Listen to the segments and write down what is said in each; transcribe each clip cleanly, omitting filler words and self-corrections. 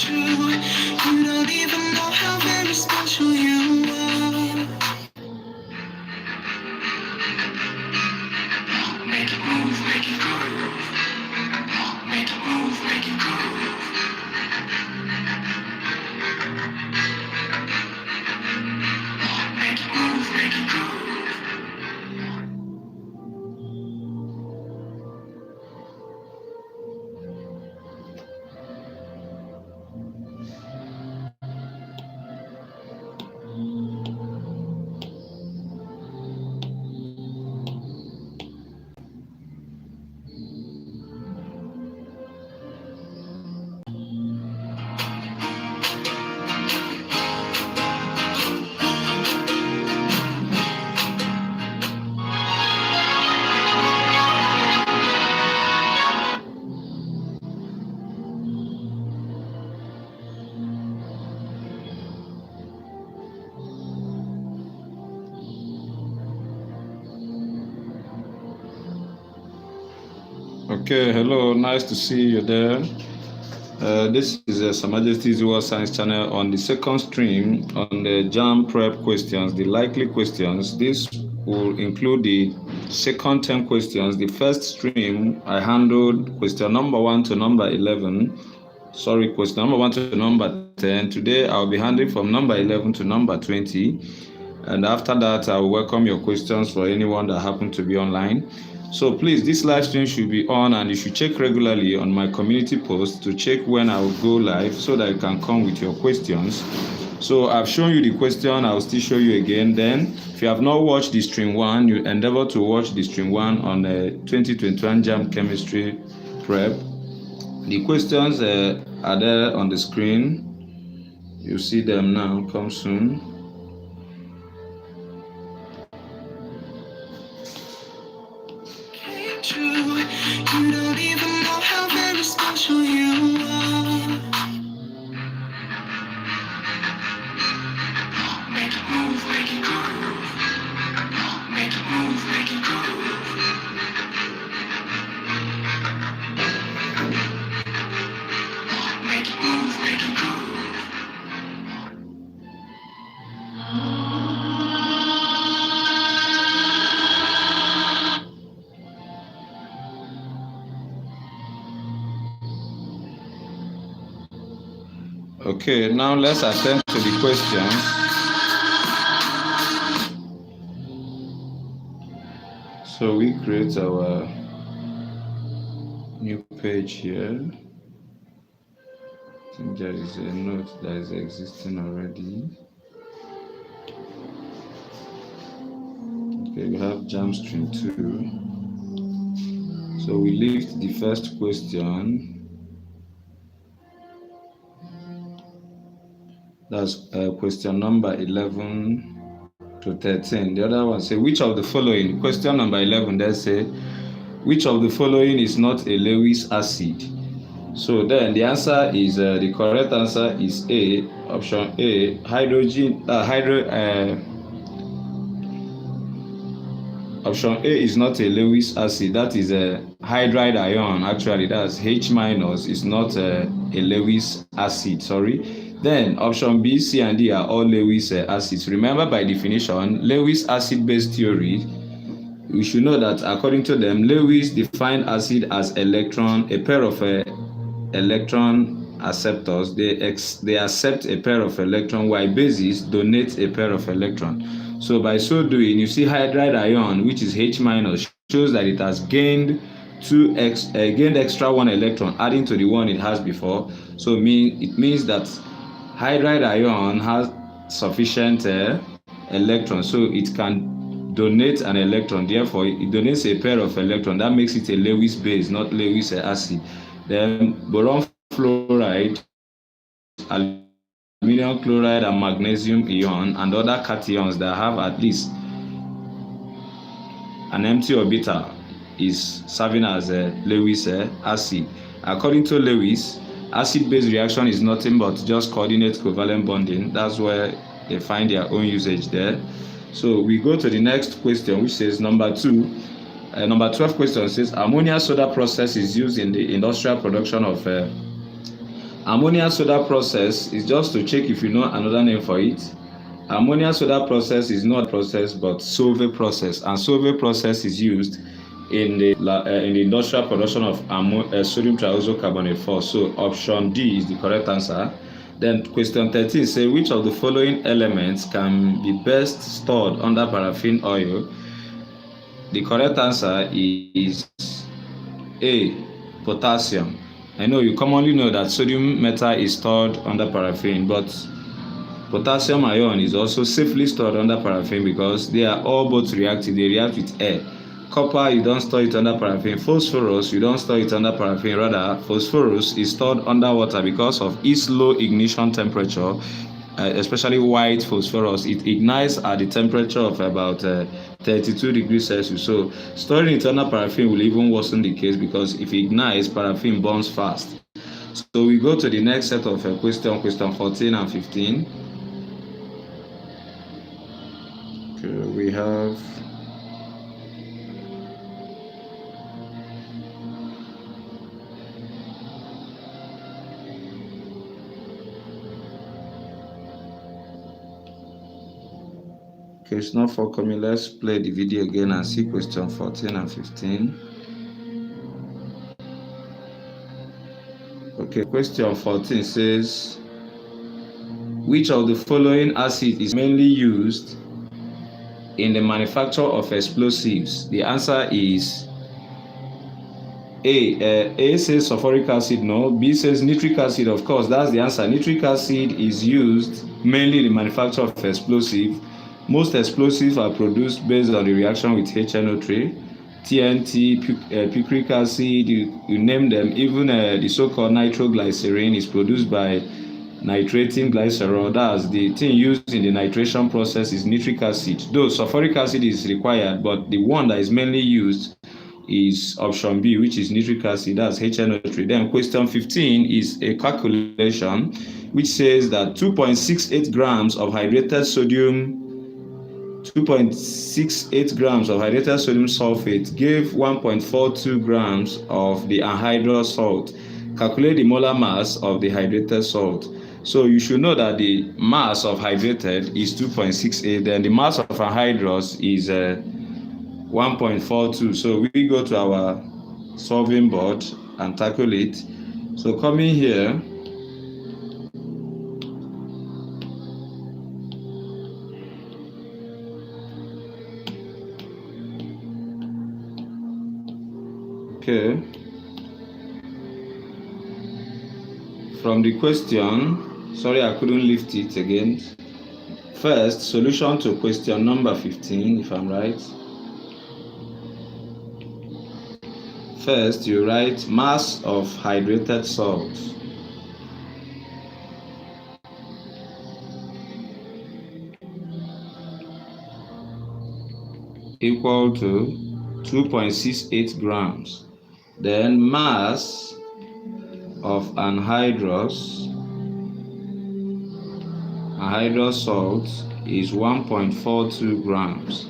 true. You don't even know how very special you are. Make it move, make it groove. Make it move, make it groove. Make it move, make it groove. Okay, hello, nice to see you there. This is Her Majesty's World Science channel on the second stream on the JAMB prep questions, the likely questions. This will include the second 10 questions. The first stream, I handled question number 1 to number 11. Sorry, question number 1 to number 10. Today, I'll be handling from number 11 to number 20. And after that, I will welcome your questions for anyone that happen to be online. So please, this live stream should be on, and you should check regularly on my community post to check when I will go live so that you can come with your questions. So I've shown you the question, I'll still show you again. Then, if you have not watched the stream 1, you endeavor to watch the stream 1 on the 2021 JAMB Chemistry Prep. The questions are there on the screen. You see them now, come soon. True. You don't even know how very special you are. Make it move, make it groove. Make it move, make it groove. Make it move, make it groove. Okay, now let's attend to the questions. So we create our new page here. I think there is a note that is existing already. Okay, we have JAMB stream 2. So we lift the first question. That's question number 11 to 13. The other one say, which of the following, question number 11, they say, which of the following is not a Lewis acid? So then the answer is, the correct answer is A, option A, option A is not a Lewis acid. That is a hydride ion. Actually, that's H minus, is not a Lewis acid, sorry. Then option B, C, and D are all Lewis acids. Remember, by definition, Lewis acid-based theory, we should know that according to them, Lewis defined acid as electron, a pair of electron acceptors. They accept a pair of electron, while bases donate a pair of electron. So by so doing, you see hydride ion, which is H minus, shows that it has gained gained extra 1 electron, adding to the one it has before. So it means that hydride ion has sufficient electrons, so it can donate an electron. Therefore, it donates a pair of electrons. That makes it a Lewis base, not Lewis acid. Then boron fluoride, aluminum chloride, and magnesium ion, and other cations that have at least an empty orbital is serving as a Lewis acid. According to Lewis, acid-base reaction is nothing but just coordinate covalent bonding. That's where they find their own usage there. So we go to the next question, which says number 2. Number 12 question says, ammonia soda process is used in the industrial production of Ammonia soda process is just to check if you know another name for it. Ammonia soda process is not a process but Solvay process, and Solvay process is used in the industrial production of sodium triazocarbonate 4. So option D is the correct answer. Then question 13 says, which of the following elements can be best stored under paraffin oil? The correct answer is A, potassium. I know you commonly know that sodium metal is stored under paraffin, but potassium ion is also safely stored under paraffin because they are all both reactive. They react with air. Copper, you don't store it under paraffin. Phosphorus, you don't store it under paraffin. Rather, phosphorus is stored under water because of its low ignition temperature, especially white phosphorus. It ignites at the temperature of about 32 degrees Celsius. So storing it under paraffin will even worsen the case because if it ignites, paraffin burns fast. So we go to the next set of question 14 and 15. Okay, we have okay, it's not for coming. Let's play the video again and see question 14 and 15. Okay, question 14 says, which of the following acid is mainly used in the manufacture of explosives? The answer is A says sulfuric acid. No. B says nitric acid. Of course, that's the answer. Nitric acid is used mainly in the manufacture of explosives. Most explosives are produced based on the reaction with HNO3, TNT, picric acid, you name them. Even the so-called nitroglycerin is produced by nitrating glycerol. That's the thing used in the nitration process is nitric acid. Though sulfuric acid is required, but the one that is mainly used is option B, which is nitric acid. That's HNO3. Then question 15 is a calculation which says that 2.68 grams of hydrated sodium 2.68 grams of hydrated sodium sulfate gave 1.42 grams of the anhydrous salt. Calculate the molar mass of the hydrated salt. So you should know that the mass of hydrated is 2.68, then the mass of anhydrous is 1.42. So we go to our solving board and calculate. So coming here, okay, from the question, sorry I couldn't lift it again. First, solution to question number 15, if I'm right. First, you write mass of hydrated salt equal to 2.68 grams. Then mass of anhydrous salt is 1.42 grams.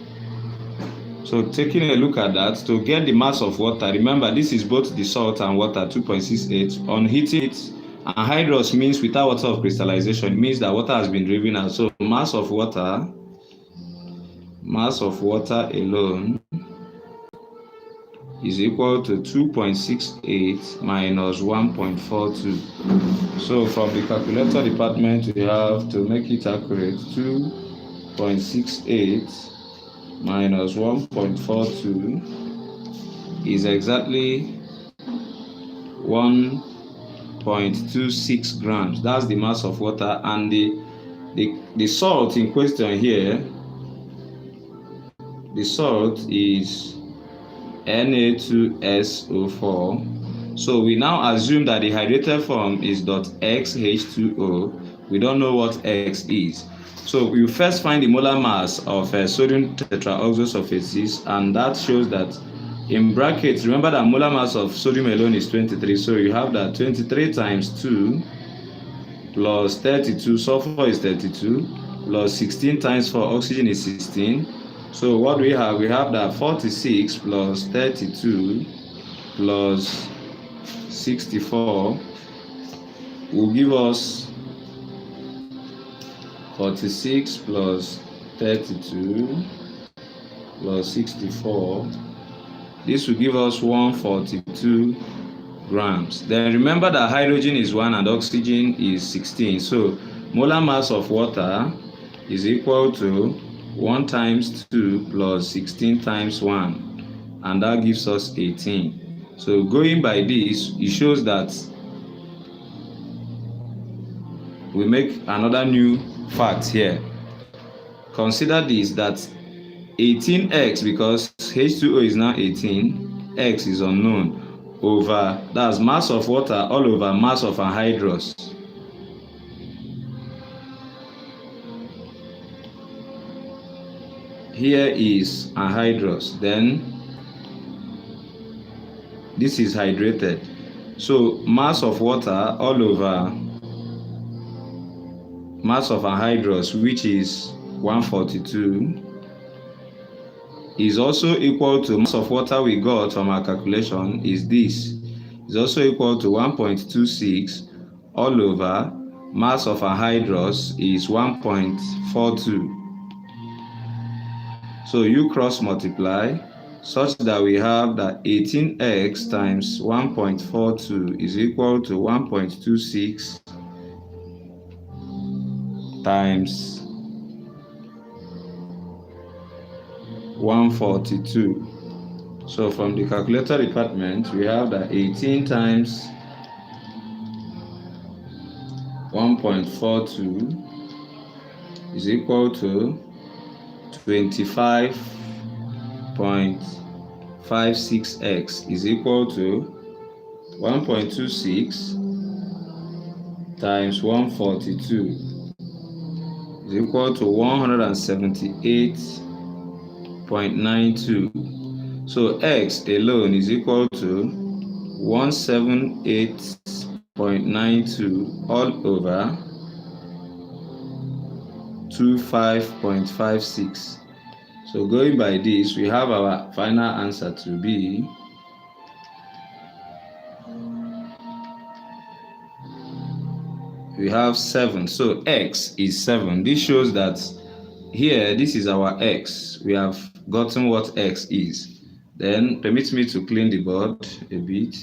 So taking a look at that, to get the mass of water, remember this is both the salt and water, 2.68. On heating it, anhydrous means without water of crystallization, it means that water has been driven out. So mass of water alone is equal to 2.68 minus 1.42. So from the calculator department, we have to make it accurate. 2.68 minus 1.42 is exactly 1.26 grams. That's the mass of water, and the salt in question here, the salt is Na2SO4. So we now assume that the hydrated form is .xH2O. We don't know what X is. So we first find the molar mass of sodium tetraoxosulfate, and that shows that in brackets, remember that molar mass of sodium alone is 23. So you have that 23 times 2 plus 32, sulfur is 32, plus 16 times 4, oxygen is 16. So what do we have? We have that 46 plus 32 plus 64 will give us 46 plus 32 plus 64. This will give us 142 grams. Then remember that hydrogen is 1 and oxygen is 16. So molar mass of water is equal to 1 times 2 plus 16 times 1. And that gives us 18. So going by this, it shows that we make another new fact here. Consider this, that 18x, because H2O is now 18, x is unknown, over, that's mass of water all over mass of anhydrous. Here is anhydrous, then this is hydrated. So mass of water all over mass of anhydrous, which is 142, is also equal to mass of water we got from our calculation is this. Is also equal to 1.26 all over mass of anhydrous is 1.42. So you cross multiply such that we have that 18x times 1.42 is equal to 1.26 times 142. So from the calculator department, we have that 18 times 1.42 is equal to 25.56x is equal to 1.26 times 142 is equal to 178.92. So x alone is equal to 178.92 all over 25.56. So going by this, we have our final answer to be we have 7. So x is 7. This shows that here, this is our x. We have gotten what x is. Then permit me to clean the board a bit.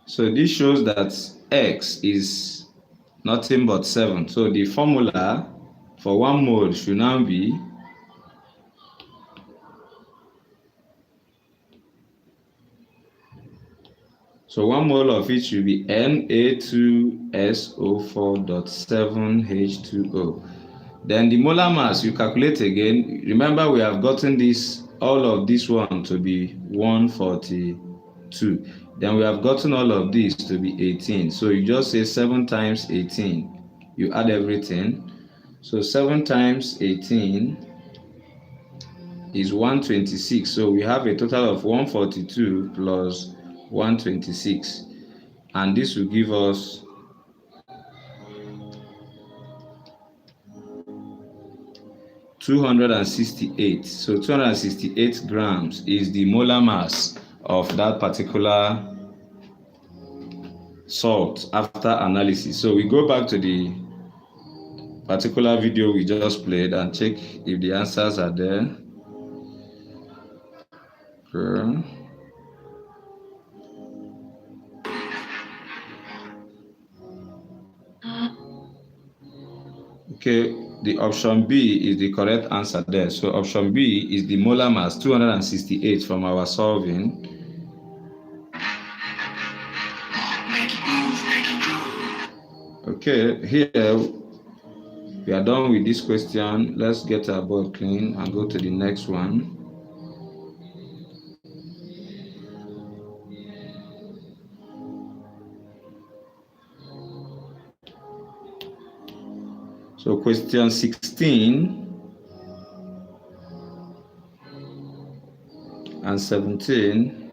So this shows that x is nothing but 7. So the formula for 1 mole should now be so 1 mole of it should be Na2SO4.7H2O. Then the molar mass you calculate again. Remember, we have gotten this, all of this one to be 142. Then we have gotten all of this to be 18. So you just say 7 times 18. You add everything. So 7 times 18 is 126. So we have a total of 142 plus 126. And this will give us 268. So 268 grams is the molar mass of that particular salt after analysis. So we go back to the particular video we just played and check if the answers are there. Okay, the option B is the correct answer there. So option B is the molar mass 268 from our solving. Okay, here we are done with this question. Let's get our board clean and go to the next one. So question 16 and 17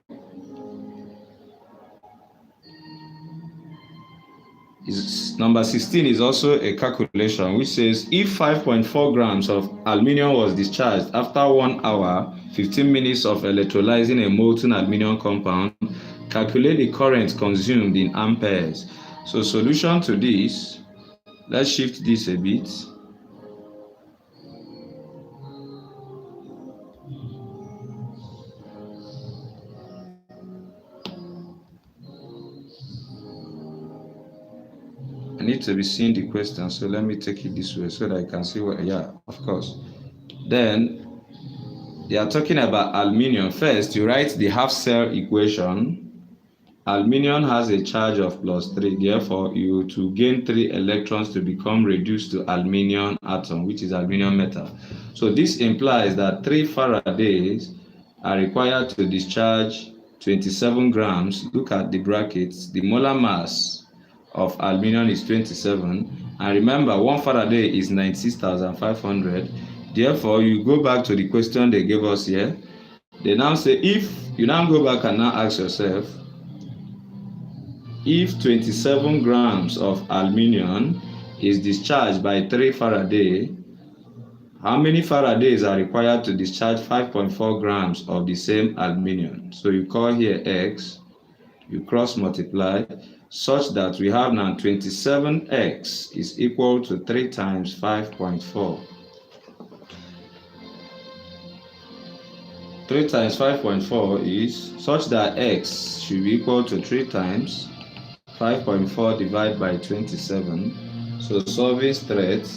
is number 16 is also a calculation which says if 5.4 grams of aluminium was discharged after 1 hour, 15 minutes of electrolyzing a molten aluminium compound, calculate the current consumed in amperes. So solution to this, let's shift this a bit. I need to be seeing the question, so let me take it this way so that I can see what, yeah, of course. Then they are talking about aluminium. First, you write the half cell equation. Aluminium has a charge of +3, therefore you to gain 3 electrons to become reduced to aluminium atom, which is aluminium metal. So this implies that 3 Faradays are required to discharge 27 grams. Look at the brackets. The molar mass of aluminium is 27, and remember 1 Faraday is 96,500. Therefore you go back to the question they gave us here. They now say, if you now go back and now ask yourself, if 27 grams of aluminium is discharged by 3 Faraday, how many Faradays are required to discharge 5.4 grams of the same aluminium? So you call here X, you cross multiply, such that we have now 27X is equal to 3 times 5.4. 3 times 5.4 is such that X should be equal to 3 times 5.4 divided by 27. So solving straight,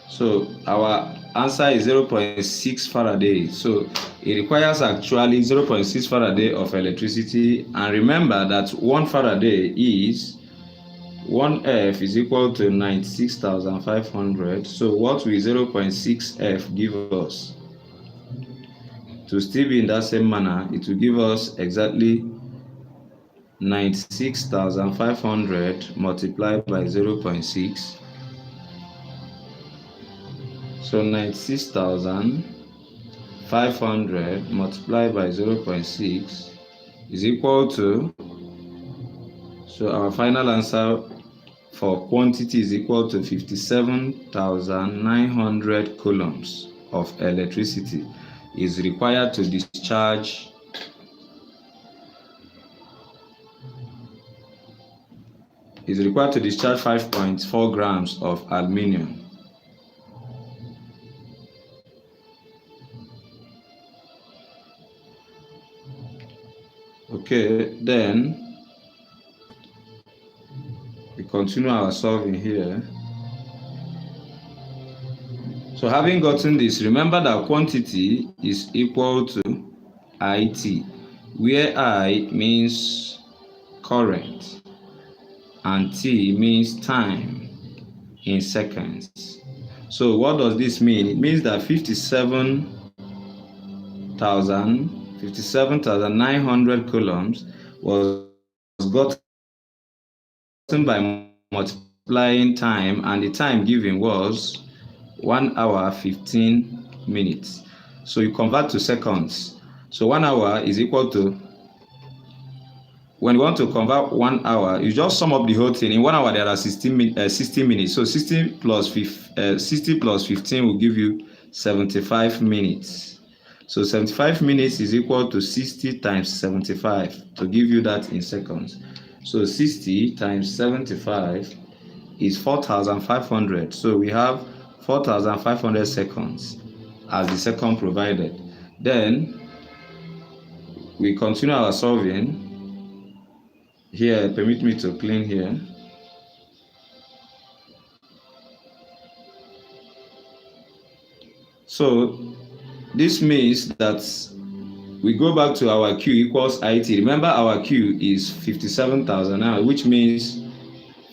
so our answer is 0.6 Faraday. So it requires actually 0.6 Faraday of electricity. And remember that 1 Faraday is 1 F is equal to 96,500. So what will 0.6 F give us? To still be in that same manner, it will give us exactly 96,500 multiplied by 0.6. So 96,500 multiplied by 0.6 is equal to, so our final answer for quantity is equal to 57,900 coulombs of electricity is required to discharge 5.4 grams of aluminium. Okay, then we continue our solving here. So having gotten this, remember that quantity is equal to IT, where I means current and T means time in seconds. So what does this mean? It means that 57,900 coulombs was gotten by multiplying time, and the time given was 1 hour 15 minutes. So you convert to seconds. So 1 hour is equal to, when you want to convert 1 hour, you just sum up the whole thing. In 1 hour there are 60 minutes. So 60 plus 15 will give you 75 minutes. So 75 minutes is equal to 60 times 75 to give you that in seconds. So 60 times 75 is 4,500. So we have 4,500 seconds as the second provided. Then we continue our solving. Here, permit me to clean here. So this means that we go back to our Q equals IT. Remember our Q is 57,000 now, which means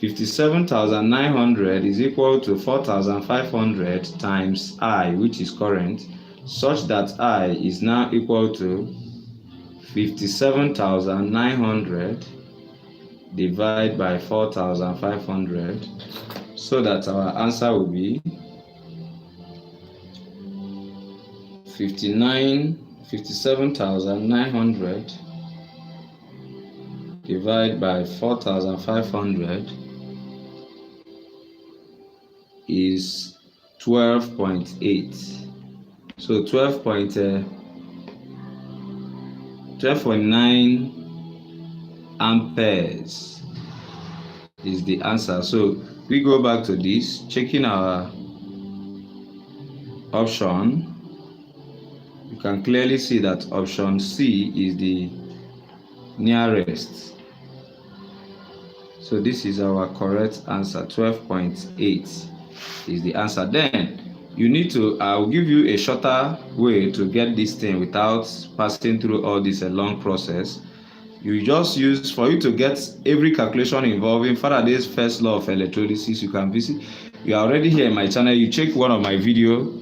57,900 is equal to 4,500 times I, which is current, such that I is now equal to 57,900 divided by 4,500, so that our answer will be 57,900 divided by 4,500 is 12.8. So 12.9 amperes is the answer. So we go back to this, checking our option. You can clearly see that option C is the nearest. So this is our correct answer. 12.8 is the answer. Then you need to, I'll give you a shorter way to get this thing without passing through all this long process. You just use, for you to get every calculation involving Faraday's first law of electrolysis, you can visit. You are already here in my channel. You check one of my video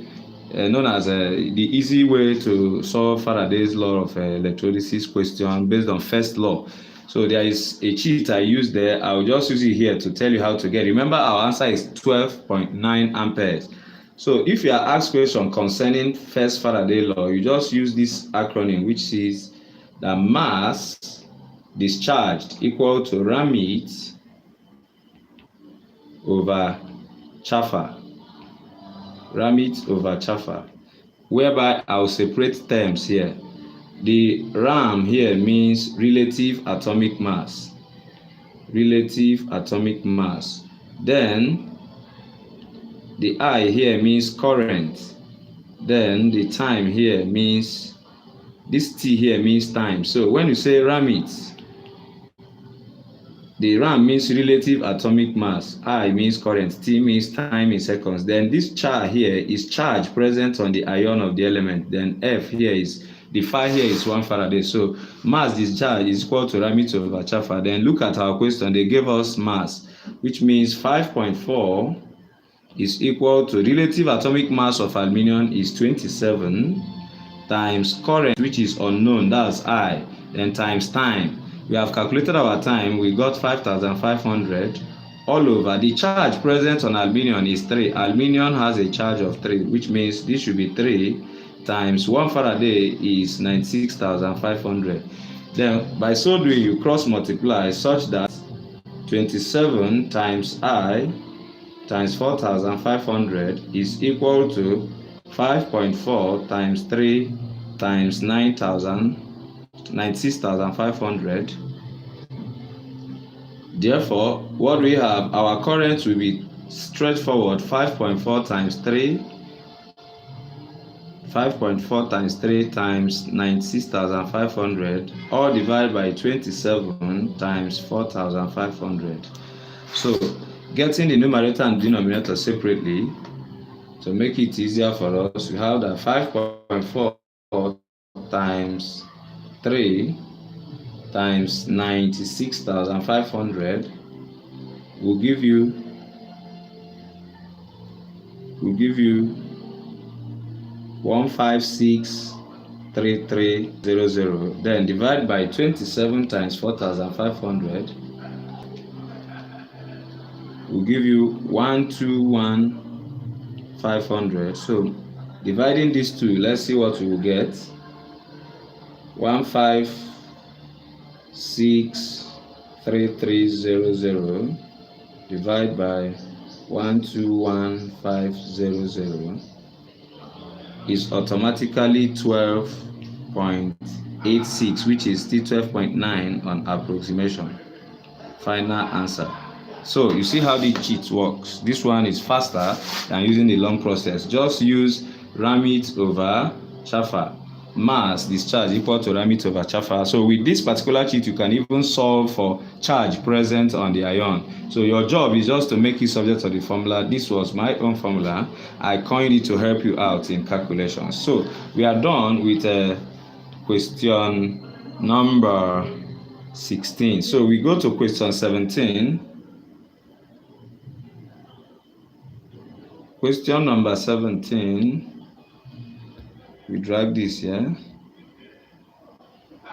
known as the easy way to solve Faraday's law of electrolysis question based on first law. So there is a cheat I use there. I'll just use it here to tell you how to get. Remember, our answer is 12.9 amperes. So if you are asked question concerning first Faraday law, you just use this acronym, which is the mass discharged equal to Ramit over Chaffer. Ramit over Chaffer. Whereby I'll separate terms here. The Ram here means relative atomic mass. Relative atomic mass. Then the I here means current. Then the time here means, this T here means time. So when you say Ramit, the Ram means relative atomic mass, I means current, T means time in seconds. Then this charge here is charge present on the ion of the element. Then F here is, the phi here is 1 Faraday. So mass discharge is equal to Ramit over Chaffer. Then look at our question. They gave us mass, which means 5.4 is equal to relative atomic mass of aluminium is 27 times current, which is unknown, that's I, then times time. We have calculated our time. We got 5,500 all over. The charge present on aluminium is 3. Aluminium has a charge of 3, which means this should be 3 times 1 Faraday is 96,500. Then by so doing, you cross multiply such that 27 times I times 4,500 is equal to 5.4 times 3 times 96,500. Therefore, what we have, our current will be straightforward. 5.4 times 3 times 96,500, all divided by 27 times 4,500. So getting the numerator and denominator separately to make it easier for us, we have that 5.4 times 3 times 96,500 will give you 1563300. Then divide by 27 times 4,500 will give you 121,500. So dividing these two, let's see what we will get. 1563300 divided by 121,500 is automatically 12.86, which is still 12.9 on approximation. Final answer. So you see how the cheat works. This one is faster than using the long process. Just use Ramit over Chaffer. Mass discharge equal to Ramit over Chaffer. So with this particular cheat, you can even solve for charge present on the ion. So your job is just to make it subject to the formula. This was my own formula. I coined it to help you out in calculations. So we are done with question number 16. So we go to question 17. Question number 17. We drag this here.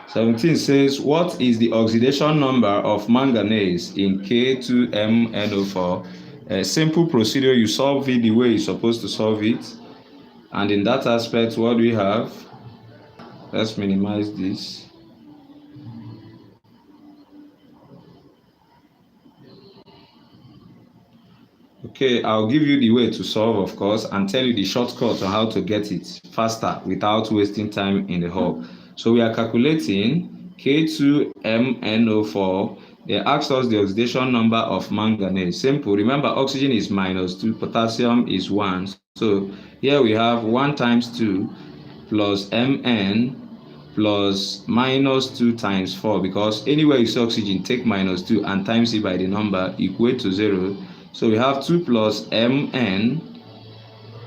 17 says, what is the oxidation number of manganese in K2MnO4? A simple procedure, you solve it the way you're supposed to solve it. And in that aspect, what do we have? Let's minimize this. Okay, I'll give you the way to solve, of course, and tell you the shortcut on how to get it faster without wasting time in the hall. So we are calculating K2MnO4. They asked us the oxidation number of manganese. Simple. Remember, oxygen is -2, potassium is 1. So here we have 1 times 2 plus Mn plus -2 times 4, because anywhere you see oxygen, take -2 and times it by the number, equate to 0. So we have 2 plus Mn,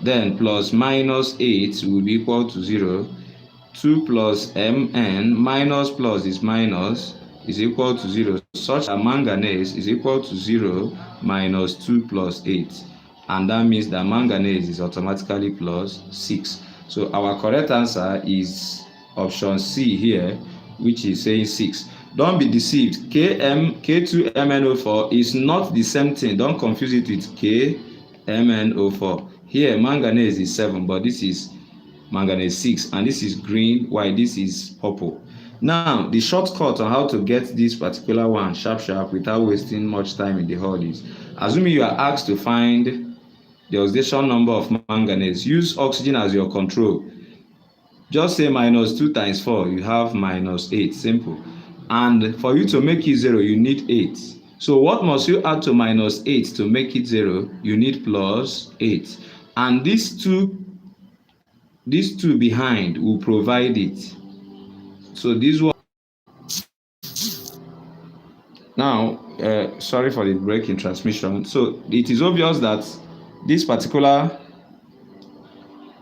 then plus -8 will be equal to 0. 2 plus Mn minus plus is minus is equal to 0, such that manganese is equal to 0 minus 2 plus 8. And that means that manganese is automatically plus 6. So our correct answer is option C here, which is saying 6. Don't be deceived. K2MnO4 is not the same thing. Don't confuse it with KMnO4. Here, manganese is 7, but this is manganese 6, and this is green, while this is purple. Now, the shortcut on how to get this particular one sharp without wasting much time in the hall is, assuming you are asked to find the oxidation number of manganese, use oxygen as your control. Just say -2 times 4, you have -8, simple. And for you to make it 0, you need 8. So what must you add to -8 to make it 0? You need +8. And these two behind will provide it. So this one. Now, sorry for the break in transmission. So it is obvious that this particular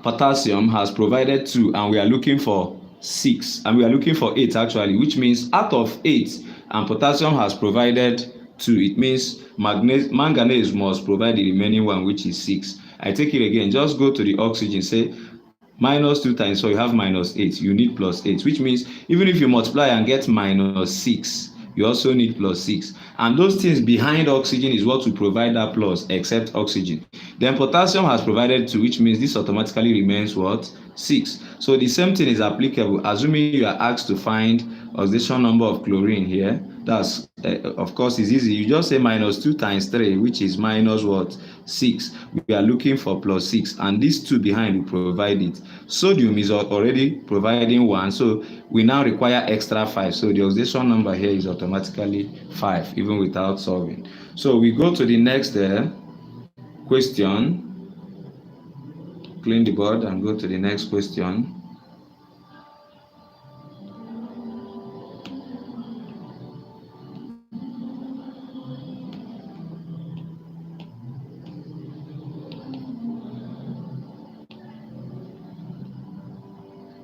potassium has provided 2, and we are looking for 6, and we are looking for 8 actually, which means out of 8 and potassium has provided 2, it means manganese must provide the remaining one, which is 6. I take it again. Just go to the oxygen, say -2 times 4, you have -8. You need +8, which means even if you multiply and get -6, you also need +6. And those things behind oxygen is what will provide that plus, except oxygen. Then potassium has provided 2, which means this automatically remains what? 6. So the same thing is applicable, assuming you are asked to find oxidation number of chlorine here. That's of course is easy. You just say -2 times 3, which is minus what? 6. We are looking for +6, and these 2 behind will provide it. Sodium is already providing 1, so we now require extra 5. So the oxidation number here is automatically 5, even without solving. So we go to the next question. Clean the board and go to the next question.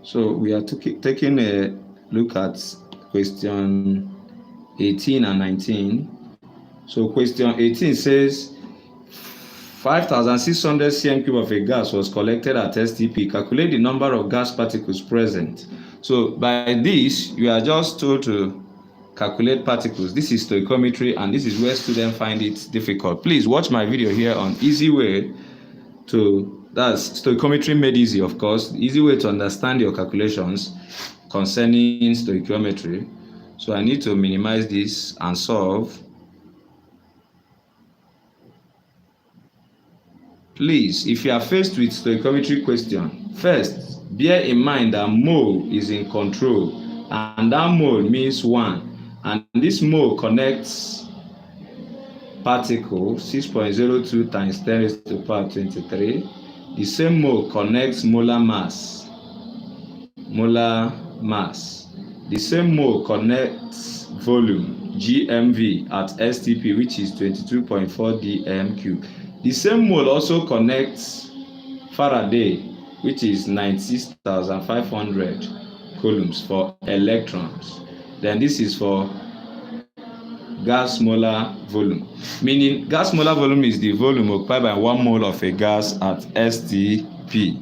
So we are taking a look at question 18 and 19. So question 18 says 5,600 cm3 of a gas was collected at STP. Calculate the number of gas particles present. So by this, you are just told to calculate particles. This is stoichiometry, and this is where students find it difficult. Please watch my video here on easy way to, that's stoichiometry made easy, of course, easy way to understand your calculations concerning stoichiometry. So I need to minimize this and solve. Please, if you are faced with stoichiometry question, first bear in mind that mole is in control, and that mole means 1, and this mole connects particle 6.02 times 10 raised to the power 23. The same mole connects molar mass. The same mole connects volume, GMV, at STP, which is 22.4 dm3. The same mole also connects Faraday, which is 96,500 coulombs for electrons. Then this is for gas molar volume, meaning gas molar volume is the volume occupied by 1 mole of a gas at STP.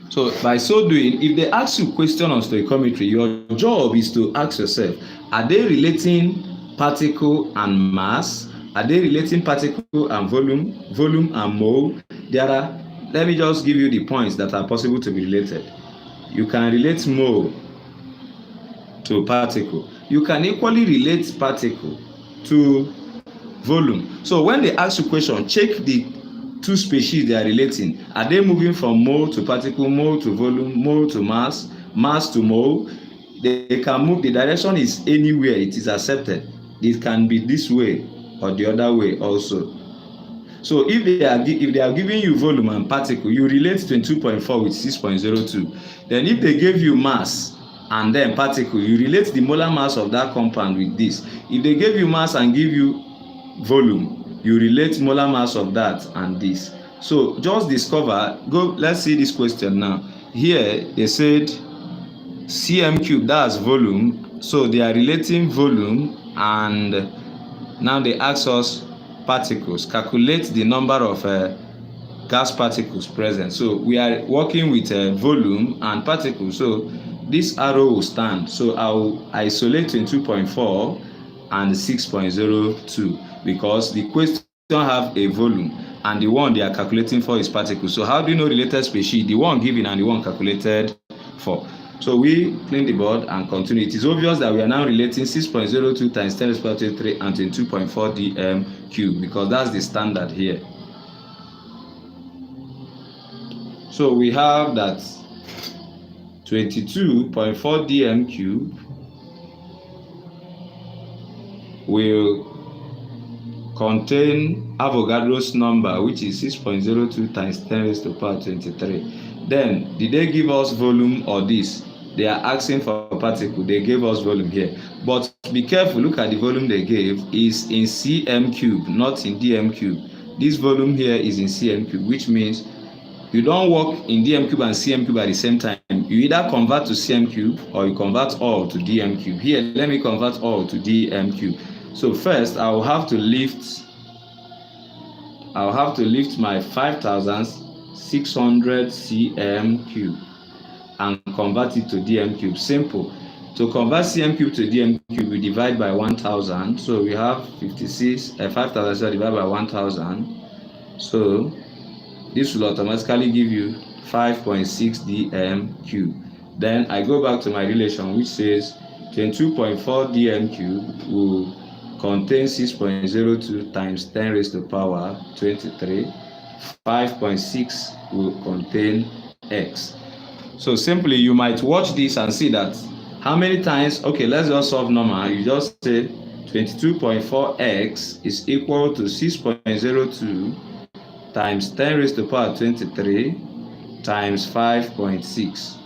So by so doing, if they ask you a question on stoichiometry, your job is to ask yourself, are they relating particle and mass? Are they relating particle and volume and mole? Let me just give you the points that are possible to be related. You can relate mole to particle. You can equally relate particle to volume. So when they ask you question, check the two species they are relating. Are they moving from mole to particle, mole to volume, mole to mass, mass to mole? They can move. The direction is anywhere. It is accepted. It can be this way or the other way also. So if they are giving you volume and particle, you relate 22.4 with 6.02. Then if they gave you mass and then particle, you relate the molar mass of that compound with this. If they gave you mass and give you volume, you relate molar mass of that and this. So just discover. Let's see this question now. Here they said cm cube, that's volume. So they are relating volume, and now they ask us particles. Calculate the number of gas particles present. So we are working with volume and particles. So this arrow will stand. So I'll isolate 22.4 and 6.02 because the question have a volume and the one they are calculating for is particles. So how do you know related species? The one given and the one calculated for. So we clean the board and continue. It is obvious that we are now relating 6.02 times 10 raised to the power 23 and 22.4 dm cube because that's the standard here. So we have that 22.4 dm cube will contain Avogadro's number, which is 6.02 times 10 raised to the power 23. Then, did they give us volume or this? They are asking for a particle. They gave us volume here. But be careful, look at the volume they gave is in cm cube, not in dm cube. This volume here is in cm cube, which means you don't work in dm cube and cm cube at the same time. You either convert to cm cube or you convert all to dm cube. Here, let me convert all to dm cube. So first, I will have to lift my 5,600 cm cube and convert it to dm cube. Simple. To convert cm cube to dm cube, we divide by 1,000. So we have 5,000 divided by 1,000. So this will automatically give you 5.6 dm cube. Then I go back to my relation, which says 22.4 dm cube will contain 6.02 times 10 raised to the power 23. 5.6 will contain x. So simply you might watch this and see that how many times. Okay, let's just solve normal. You just say 22.4x is equal to 6.02 times 10 raised to the power 23 times 5.6,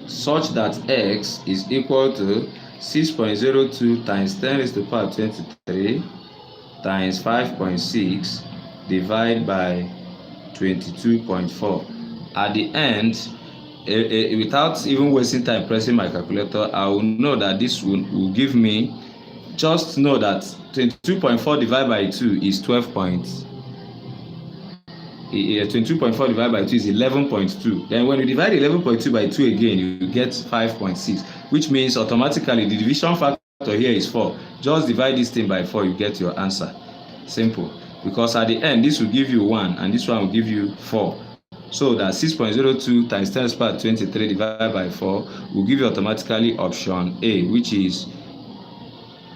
such that x is equal to 6.02 times 10 raised to the power 23 times 5.6 divided by 22.4. At the end, without even wasting time pressing my calculator, I will know that this will give me, just know that 22.4 divided by 2 is 22.4 divided by 2 is 11.2. Then when you divide 11.2 by 2 again, you get 5.6, which means automatically the division factor here is 4. Just divide this thing by 4, you get your answer. Simple. Because at the end, this will give you 1 and this one will give you 4. So that 6.02 times 10 raised to the power 23 divided by 4 will give you automatically option A, which is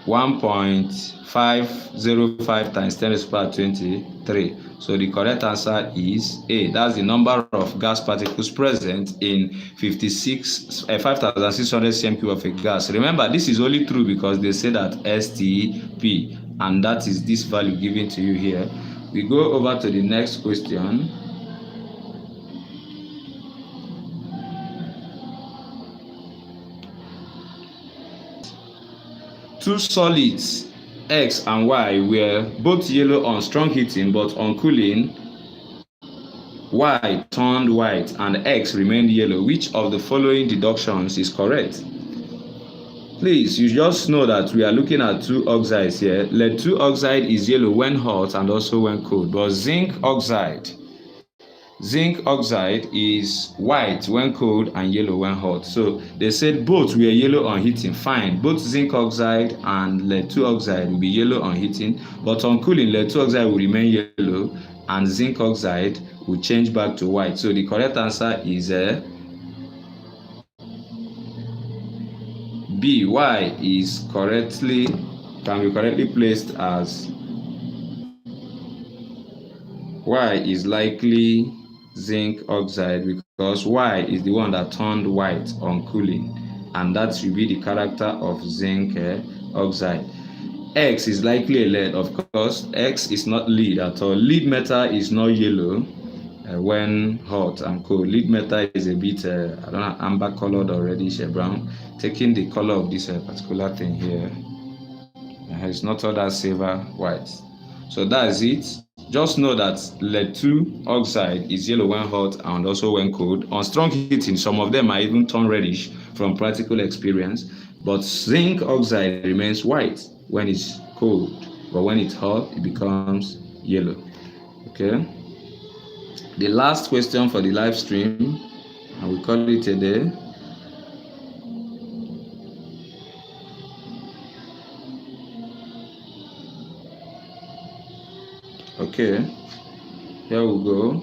1.505 times 10 raised to the power 23. So the correct answer is A. That's the number of gas particles present in 5,600 cm cube of a gas. Remember, this is only true because they say that STP, and that is this value given to you here. We go over to the next question. Two solids, X and Y, were both yellow on strong heating, but on cooling, Y turned white and X remained yellow. Which of the following deductions is correct? Please, you just know that we are looking at two oxides here. Lead 2 oxide is yellow when hot and also when cold, but zinc oxide is white when cold and yellow when hot. So they said both were yellow on heating. Fine, both zinc oxide and lead 2 oxide will be yellow on heating, but on cooling, lead 2 oxide will remain yellow and zinc oxide will change back to white. So the correct answer is B. Y is can be correctly placed as Y is likely zinc oxide because Y is the one that turned white on cooling, and that should be the character of zinc oxide. X is likely a lead. Of course, X is not lead at all. Lead metal is not yellow when hot and cold. Lead metal is a bit, I don't know, amber colored or reddish brown, taking the color of this particular thing here. It's not all that silver white. So that's it. Just know that lead 2 oxide is yellow when hot and also when cold. On strong heating, some of them might even turn reddish from practical experience. But zinc oxide remains white when it's cold, but when it's hot, it becomes yellow. Okay. The last question for the live stream, and we call it a day. Okay, here we go.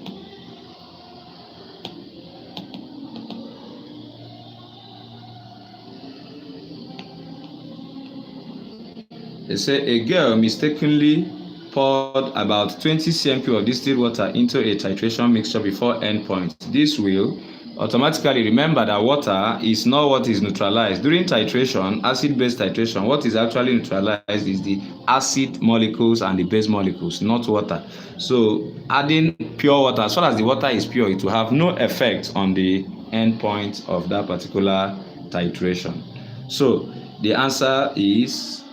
They say a girl mistakenly poured about 20 cmp of distilled water into a titration mixture before endpoint. This will automatically remember that water is not what is neutralized. During titration, acid-base titration, what is actually neutralized is the acid molecules and the base molecules, not water. So adding pure water, as far as the water is pure, it will have no effect on the endpoint of that particular titration. So the answer is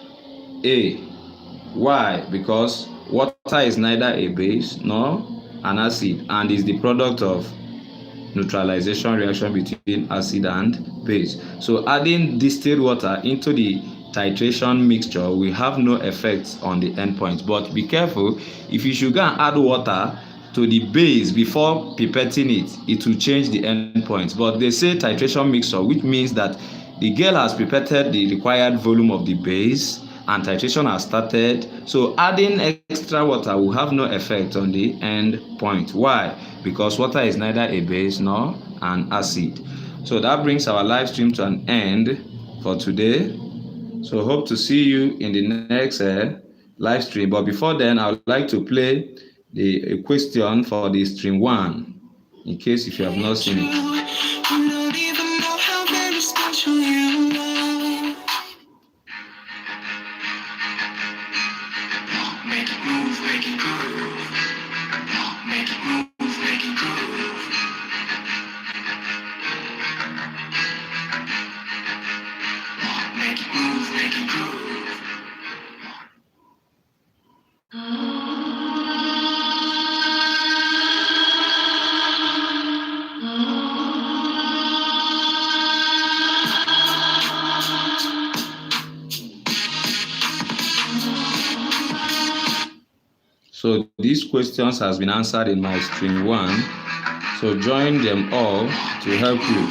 A. Why? Because water is neither a base nor an acid and is the product of neutralization reaction between acid and base. So adding distilled water into the titration mixture will have no effect on the endpoint. But be careful, if you should go and add water to the base before pipetting it, it will change the endpoint. But they say titration mixture, which means that the girl has pipetted the required volume of the base and titration has started. So adding extra water will have no effect on the end point. Why? Because water is neither a base nor an acid. So that brings our live stream to an end for today. So hope to see you in the next live stream. But before then, I would like to play the question for the stream 1, in case if you have not seen it. You don't even know how very special you are. Make it move, make it groove. Make it move, make it groove. Make it move, make it groove. So these questions has been answered in my stream 1. So join them all to help you.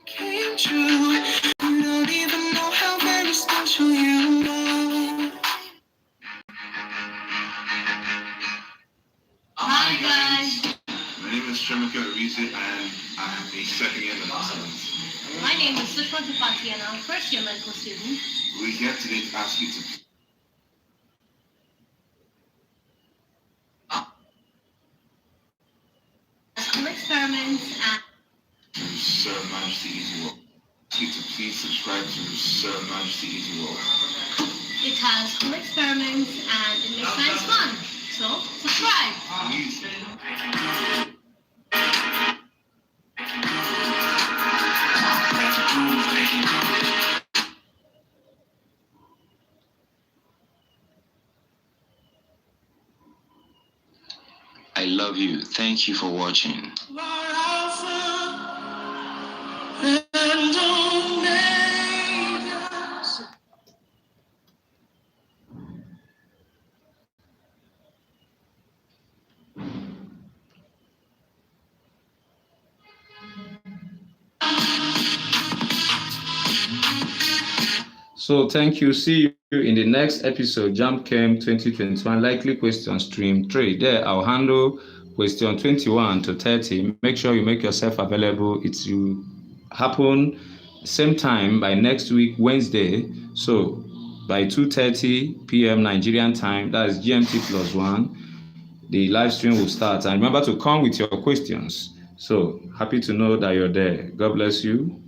Came true. You don't even know how very special you are. Hi guys. My name is Shemika Arizi and I'm a second year medical student. My name is Sushma Tripathi and I'm a first year medical student. We're here today to ask you to Some experiments and Sir Majesty Easy World. Ask you to please subscribe to Sir Majesty Easy World. it has some experiments and it makes science fun. So subscribe. Please. I love you. Thank you for watching. So thank you. See you in the next episode, JAMB Chem 2021, likely question stream 3. There, I'll handle question 21 to 30. Make sure you make yourself available. It will happen same time by next week, Wednesday. So by 2:30 p.m. Nigerian time, that is GMT +1, the live stream will start. And remember to come with your questions. So happy to know that you're there. God bless you.